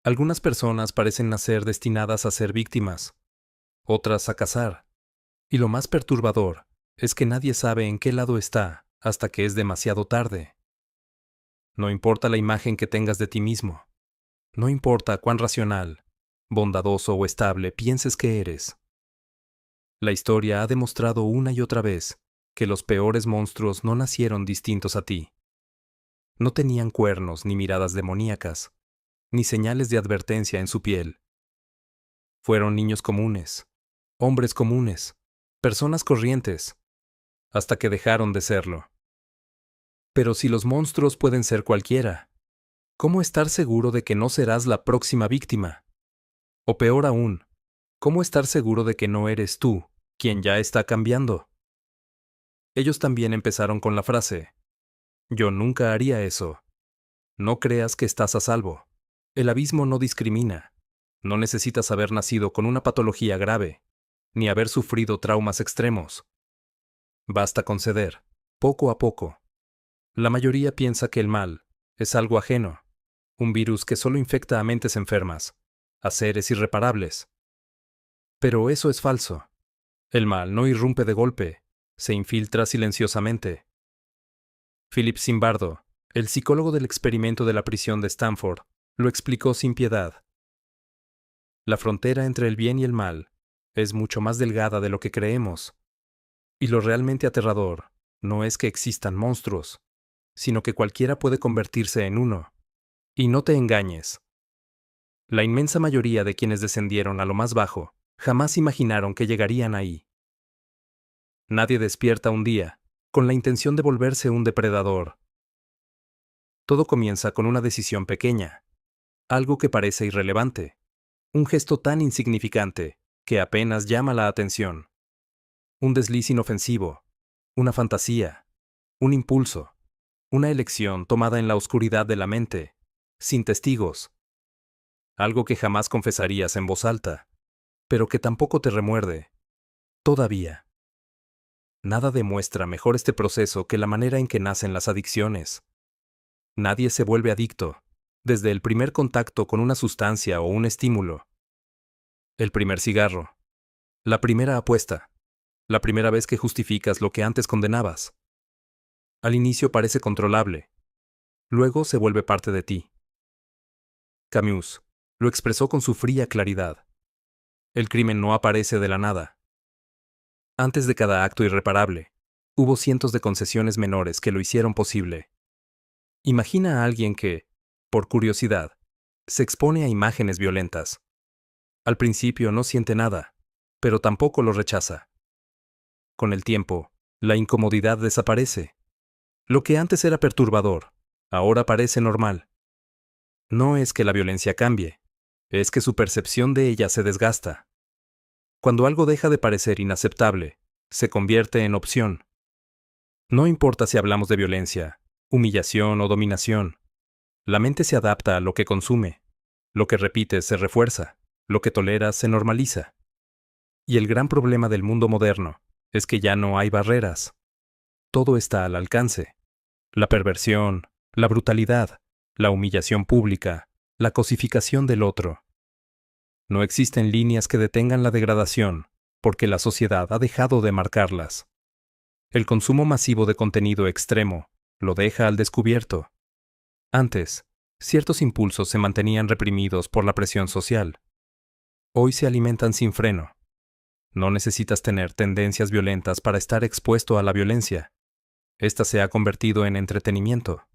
Algunas personas parecen nacer destinadas a ser víctimas, otras a cazar. Y lo más perturbador es que nadie sabe en qué lado está hasta que es demasiado tarde. No importa la imagen que tengas de ti mismo, no importa cuán racional, bondadoso o estable pienses que eres. La historia ha demostrado una y otra vez que los peores monstruos no nacieron distintos a ti. No tenían cuernos ni miradas demoníacas, ni señales de advertencia en su piel. Fueron niños comunes, hombres comunes, personas corrientes, hasta que dejaron de serlo. Pero si los monstruos pueden ser cualquiera, ¿cómo estar seguro de que no serás la próxima víctima? O peor aún, ¿cómo estar seguro de que no eres tú quien ya está cambiando? Ellos también empezaron con la frase: yo nunca haría eso. No creas que estás a salvo. El abismo no discrimina. No necesitas haber nacido con una patología grave, ni haber sufrido traumas extremos. Basta con ceder, poco a poco. La mayoría piensa que el mal es algo ajeno, un virus que solo infecta a mentes enfermas, a seres irreparables. Pero eso es falso. El mal no irrumpe de golpe, se infiltra silenciosamente. Philip Zimbardo, el psicólogo del experimento de la prisión de Stanford, lo explicó sin piedad. La frontera entre el bien y el mal es mucho más delgada de lo que creemos. Y lo realmente aterrador no es que existan monstruos, sino que cualquiera puede convertirse en uno. Y no te engañes. La inmensa mayoría de quienes descendieron a lo más bajo jamás imaginaron que llegarían ahí. Nadie despierta un día con la intención de volverse un depredador. Todo comienza con una decisión pequeña, algo que parece irrelevante, un gesto tan insignificante que apenas llama la atención. Un desliz inofensivo, una fantasía, un impulso, una elección tomada en la oscuridad de la mente, sin testigos. Algo que jamás confesarías en voz alta, pero que tampoco te remuerde. Todavía. Nada demuestra mejor este proceso que la manera en que nacen las adicciones. Nadie se vuelve adicto desde el primer contacto con una sustancia o un estímulo. El primer cigarro, la primera apuesta, la primera vez que justificas lo que antes condenabas. Al inicio parece controlable, luego se vuelve parte de ti. Camus lo expresó con su fría claridad. El crimen no aparece de la nada. Antes de cada acto irreparable, hubo cientos de concesiones menores que lo hicieron posible. Imagina a alguien que, por curiosidad, se expone a imágenes violentas. Al principio no siente nada, pero tampoco lo rechaza. Con el tiempo, la incomodidad desaparece. Lo que antes era perturbador, ahora parece normal. No es que la violencia cambie, es que su percepción de ella se desgasta. Cuando algo deja de parecer inaceptable, se convierte en opción. No importa si hablamos de violencia, humillación o dominación. La mente se adapta a lo que consume. Lo que repites se refuerza. Lo que toleras se normaliza. Y el gran problema del mundo moderno es que ya no hay barreras. Todo está al alcance. La perversión, la brutalidad, la humillación pública, la cosificación del otro. No existen líneas que detengan la degradación, porque la sociedad ha dejado de marcarlas. El consumo masivo de contenido extremo lo deja al descubierto. Antes, ciertos impulsos se mantenían reprimidos por la presión social. Hoy se alimentan sin freno. No necesitas tener tendencias violentas para estar expuesto a la violencia. Esta se ha convertido en entretenimiento.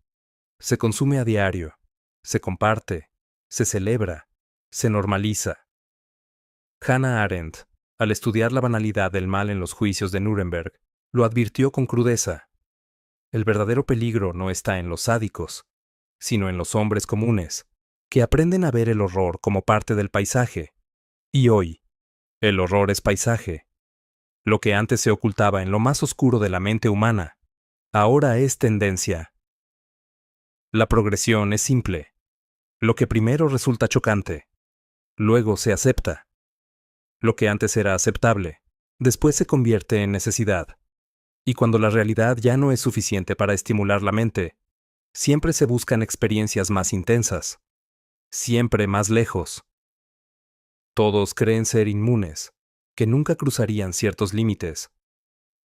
Se consume a diario, se comparte, se celebra, se normaliza. Hannah Arendt, al estudiar la banalidad del mal en los juicios de Nuremberg, lo advirtió con crudeza. El verdadero peligro no está en los sádicos, sino en los hombres comunes, que aprenden a ver el horror como parte del paisaje. Y hoy, el horror es paisaje. Lo que antes se ocultaba en lo más oscuro de la mente humana, ahora es tendencia. La progresión es simple. Lo que primero resulta chocante, luego se acepta. Lo que antes era aceptable, después se convierte en necesidad. Y cuando la realidad ya no es suficiente para estimular la mente, siempre se buscan experiencias más intensas. siempre más lejos. Todos creen ser inmunes, que nunca cruzarían ciertos límites,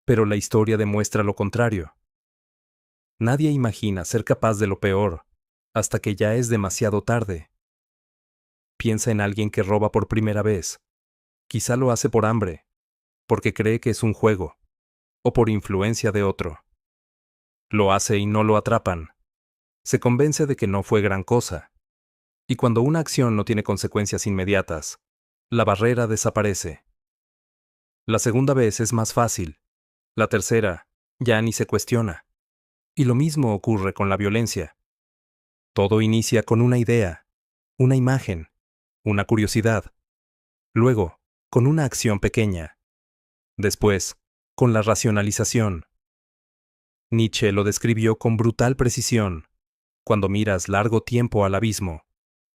pero la historia demuestra lo contrario. Nadie imagina ser capaz de lo peor, hasta que ya es demasiado tarde. Piensa en alguien que roba por primera vez. Quizá lo hace por hambre, porque cree que es un juego, o por influencia de otro. Lo hace y no lo atrapan. Se convence de que no fue gran cosa. Y cuando una acción no tiene consecuencias inmediatas, la barrera desaparece. La segunda vez es más fácil. La tercera, ya ni se cuestiona. Y lo mismo ocurre con la violencia. Todo inicia con una idea, una imagen, una curiosidad. Luego, con una acción pequeña. Después, con la racionalización. Nietzsche lo describió con brutal precisión. Cuando miras largo tiempo al abismo,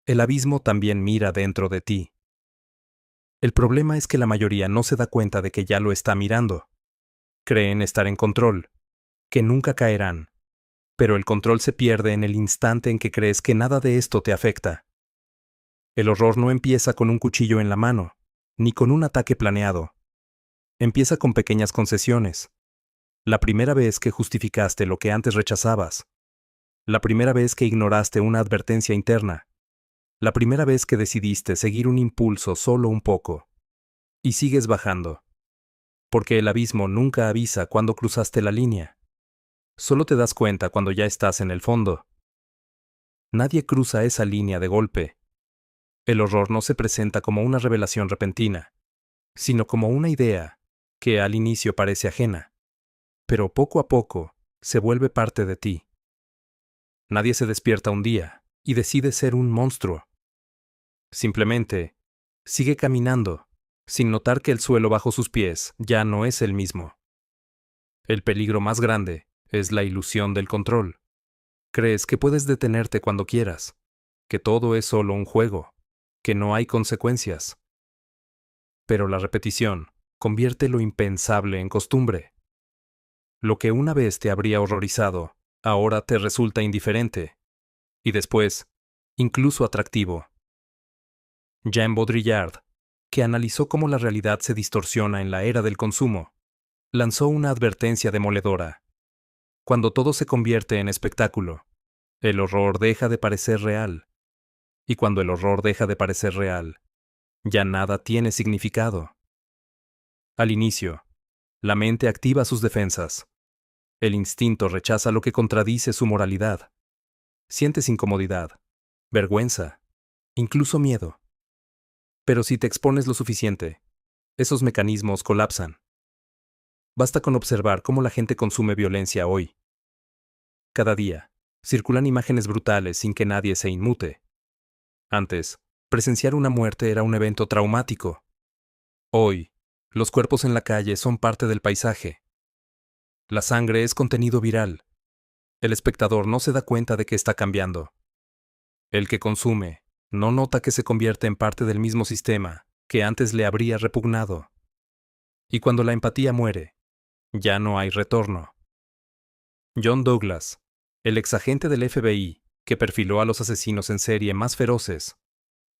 el abismo también mira dentro de ti. El problema es que la mayoría no se da cuenta de que ya lo está mirando. Creen estar en control, que nunca caerán. Pero el control se pierde en el instante en que crees que nada de esto te afecta. El horror no empieza con un cuchillo en la mano, ni con un ataque planeado. Empieza con pequeñas concesiones. La primera vez que justificaste lo que antes rechazabas. La primera vez que ignoraste una advertencia interna. La primera vez que decidiste seguir un impulso solo un poco. Y sigues bajando. Porque el abismo nunca avisa cuando cruzaste la línea. Solo te das cuenta cuando ya estás en el fondo. Nadie cruza esa línea de golpe. El horror no se presenta como una revelación repentina, sino como una idea que al inicio parece ajena, pero poco a poco se vuelve parte de ti. Nadie se despierta un día y decide ser un monstruo. Simplemente sigue caminando, sin notar que el suelo bajo sus pies ya no es el mismo. El peligro más grande es la ilusión del control. Crees que puedes detenerte cuando quieras, que todo es solo un juego, que no hay consecuencias. Pero la repetición convierte lo impensable en costumbre. Lo que una vez te habría horrorizado, ahora te resulta indiferente. Y después, incluso atractivo. Jean Baudrillard, que analizó cómo la realidad se distorsiona en la era del consumo, lanzó una advertencia demoledora. Cuando todo se convierte en espectáculo, el horror deja de parecer real. Y cuando el horror deja de parecer real, ya nada tiene significado. Al inicio, la mente activa sus defensas. El instinto rechaza lo que contradice su moralidad. Sientes incomodidad, vergüenza, incluso miedo. Pero si te expones lo suficiente, esos mecanismos colapsan. Basta con observar cómo la gente consume violencia hoy. Cada día, circulan imágenes brutales sin que nadie se inmute. Antes, presenciar una muerte era un evento traumático. Hoy, los cuerpos en la calle son parte del paisaje. La sangre es contenido viral. El espectador no se da cuenta de que está cambiando. El que consume no nota que se convierte en parte del mismo sistema que antes le habría repugnado. Y cuando la empatía muere, ya no hay retorno. John Douglas, el exagente del FBI que perfiló a los asesinos en serie más feroces,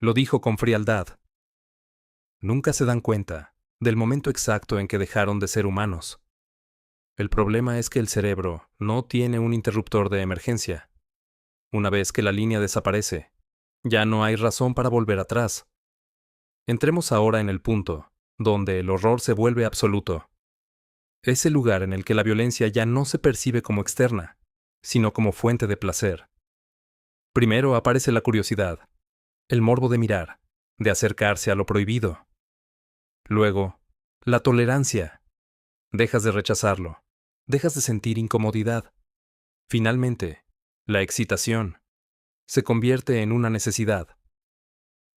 lo dijo con frialdad. Nunca se dan cuenta del momento exacto en que dejaron de ser humanos. El problema es que el cerebro no tiene un interruptor de emergencia. Una vez que la línea desaparece, ya no hay razón para volver atrás. Entremos ahora en el punto donde el horror se vuelve absoluto. Es el lugar en el que la violencia ya no se percibe como externa, sino como fuente de placer. Primero aparece la curiosidad, el morbo de mirar, de acercarse a lo prohibido. Luego, la tolerancia. Dejas de rechazarlo, dejas de sentir incomodidad. Finalmente, la excitación se convierte en una necesidad.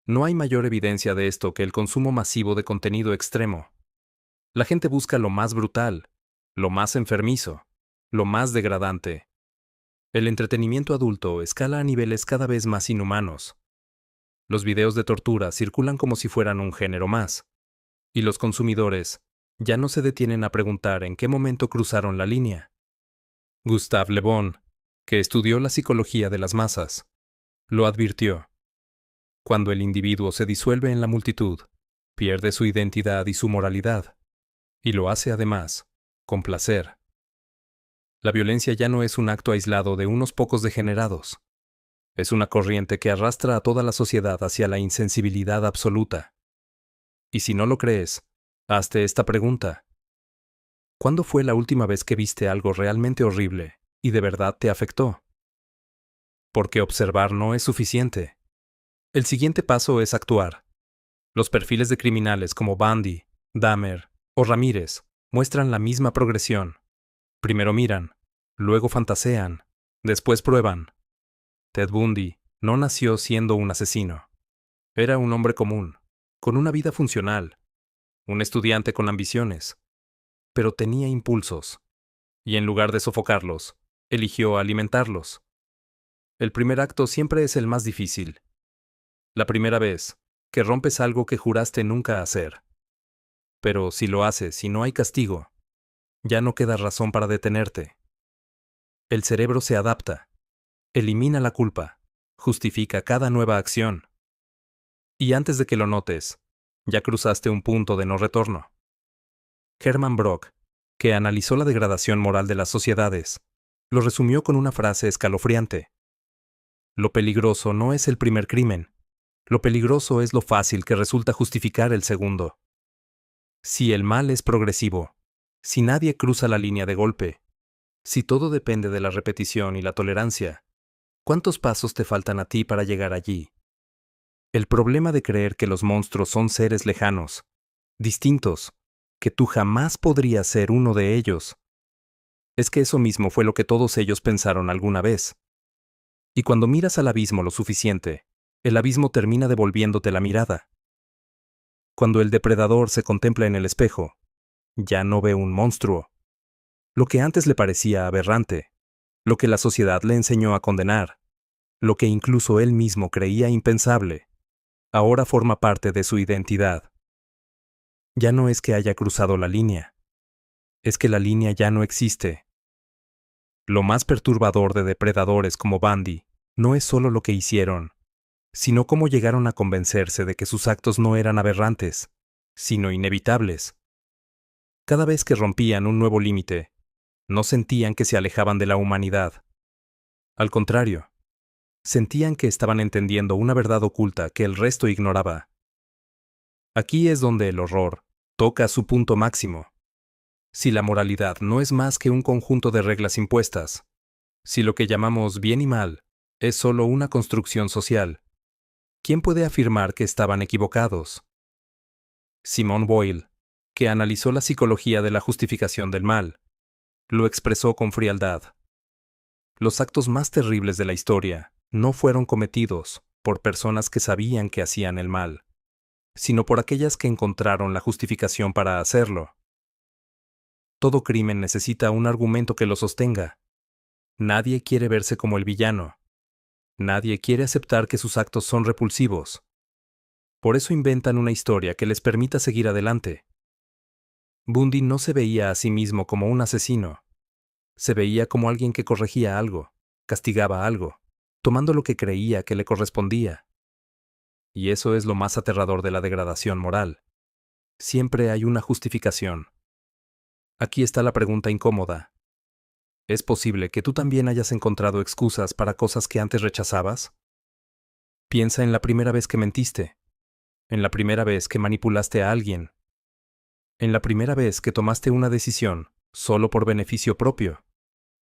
No hay mayor evidencia de esto que el consumo masivo de contenido extremo. La gente busca lo más brutal, lo más enfermizo, lo más degradante. El entretenimiento adulto escala a niveles cada vez más inhumanos. Los videos de tortura circulan como si fueran un género más, y los consumidores ya no se detienen a preguntar en qué momento cruzaron la línea. Gustave Le Bon, que estudió la psicología de las masas, lo advirtió. Cuando el individuo se disuelve en la multitud, pierde su identidad y su moralidad, y lo hace además, con placer. La violencia ya no es un acto aislado de unos pocos degenerados. Es una corriente que arrastra a toda la sociedad hacia la insensibilidad absoluta. Y si no lo crees, hazte esta pregunta. ¿Cuándo fue la última vez que viste algo realmente horrible y de verdad te afectó? Porque observar no es suficiente. El siguiente paso es actuar. Los perfiles de criminales como Bundy, Dahmer o Ramírez muestran la misma progresión. Primero miran, luego fantasean, después prueban. Ted Bundy no nació siendo un asesino. Era un hombre común, con una vida funcional, un estudiante con ambiciones, pero tenía impulsos, y en lugar de sofocarlos, eligió alimentarlos. El primer acto siempre es el más difícil. La primera vez que rompes algo que juraste nunca hacer. Pero si lo haces y no hay castigo, ya no queda razón para detenerte. El cerebro se adapta, elimina la culpa, justifica cada nueva acción. Y antes de que lo notes, ya cruzaste un punto de no retorno. Hermann Brock, que analizó la degradación moral de las sociedades, lo resumió con una frase escalofriante. Lo peligroso no es el primer crimen. Lo peligroso es lo fácil que resulta justificar el segundo. Si el mal es progresivo, si nadie cruza la línea de golpe, si todo depende de la repetición y la tolerancia, ¿cuántos pasos te faltan a ti para llegar allí? El problema de creer que los monstruos son seres lejanos, distintos, que tú jamás podrías ser uno de ellos, es que eso mismo fue lo que todos ellos pensaron alguna vez. Y cuando miras al abismo lo suficiente, el abismo termina devolviéndote la mirada. Cuando el depredador se contempla en el espejo, ya no ve un monstruo. Lo que antes le parecía aberrante, lo que la sociedad le enseñó a condenar, lo que incluso él mismo creía impensable, ahora forma parte de su identidad. Ya no es que haya cruzado la línea, es que la línea ya no existe. Lo más perturbador de depredadores como Bundy no es solo lo que hicieron, sino cómo llegaron a convencerse de que sus actos no eran aberrantes, sino inevitables. Cada vez que rompían un nuevo límite, no sentían que se alejaban de la humanidad. Al contrario, sentían que estaban entendiendo una verdad oculta que el resto ignoraba. Aquí es donde el horror toca su punto máximo. Si la moralidad no es más que un conjunto de reglas impuestas, si lo que llamamos bien y mal es solo una construcción social, ¿quién puede afirmar que estaban equivocados? Simone Weil, que analizó la psicología de la justificación del mal, lo expresó con frialdad. Los actos más terribles de la historia no fueron cometidos por personas que sabían que hacían el mal, sino por aquellas que encontraron la justificación para hacerlo. Todo crimen necesita un argumento que lo sostenga. Nadie quiere verse como el villano. Nadie quiere aceptar que sus actos son repulsivos. Por eso inventan una historia que les permita seguir adelante. Bundy no se veía a sí mismo como un asesino. Se veía como alguien que corregía algo, castigaba algo, tomando lo que creía que le correspondía. Y eso es lo más aterrador de la degradación moral. Siempre hay una justificación. Aquí está la pregunta incómoda. ¿Es posible que tú también hayas encontrado excusas para cosas que antes rechazabas? Piensa en la primera vez que mentiste, en la primera vez que manipulaste a alguien, en la primera vez que tomaste una decisión solo por beneficio propio,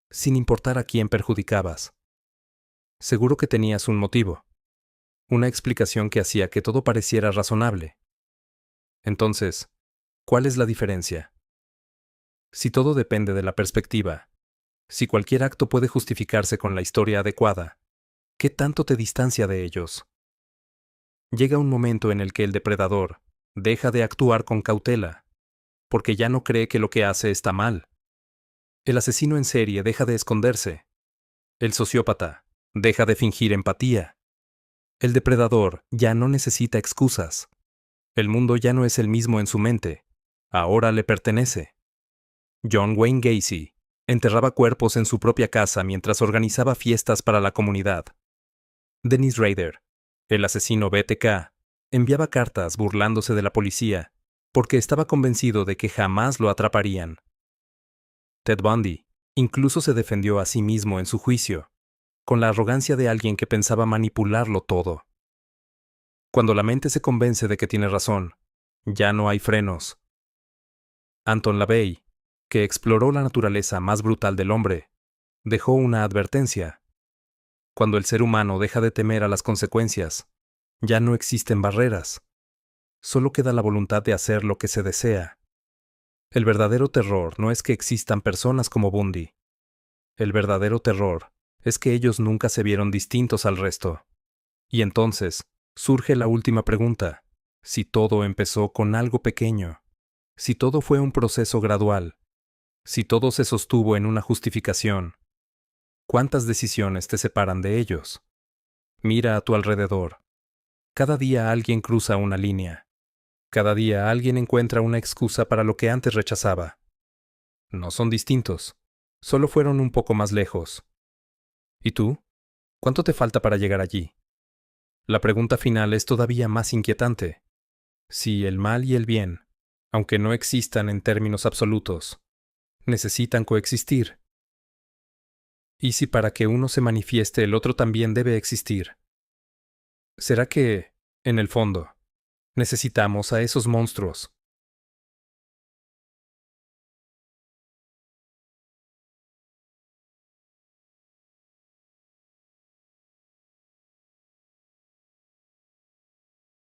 sin importar a quién perjudicabas. Seguro que tenías un motivo, una explicación que hacía que todo pareciera razonable. Entonces, ¿cuál es la diferencia? Si todo depende de la perspectiva, si cualquier acto puede justificarse con la historia adecuada, ¿qué tanto te distancia de ellos? Llega un momento en el que el depredador deja de actuar con cautela, porque ya no cree que lo que hace está mal. El asesino en serie deja de esconderse. El sociópata deja de fingir empatía. El depredador ya no necesita excusas. El mundo ya no es el mismo en su mente. Ahora le pertenece. John Wayne Gacy enterraba cuerpos en su propia casa mientras organizaba fiestas para la comunidad. Dennis Rader El asesino BTK enviaba cartas burlándose de la policía porque estaba convencido de que jamás lo atraparían. Ted Bundy incluso se defendió a sí mismo en su juicio, con la arrogancia de alguien que pensaba manipularlo todo. Cuando la mente se convence de que tiene razón, ya no hay frenos. Anton LaVey, que exploró la naturaleza más brutal del hombre, dejó una advertencia. Cuando el ser humano deja de temer a las consecuencias, ya no existen barreras. Solo queda la voluntad de hacer lo que se desea. El verdadero terror no es que existan personas como Bundy. El verdadero terror es que ellos nunca se vieron distintos al resto. Y entonces surge la última pregunta: si todo empezó con algo pequeño, si todo fue un proceso gradual, si todo se sostuvo en una justificación, ¿cuántas decisiones te separan de ellos? Mira a tu alrededor. Cada día alguien cruza una línea. Cada día alguien encuentra una excusa para lo que antes rechazaba. No son distintos, solo fueron un poco más lejos. ¿Y tú? ¿Cuánto te falta para llegar allí? La pregunta final es todavía más inquietante. Si el mal y el bien, aunque no existan en términos absolutos, necesitan coexistir. ¿Y si para que uno se manifieste el otro también debe existir? ¿Será que, en el fondo, necesitamos a esos monstruos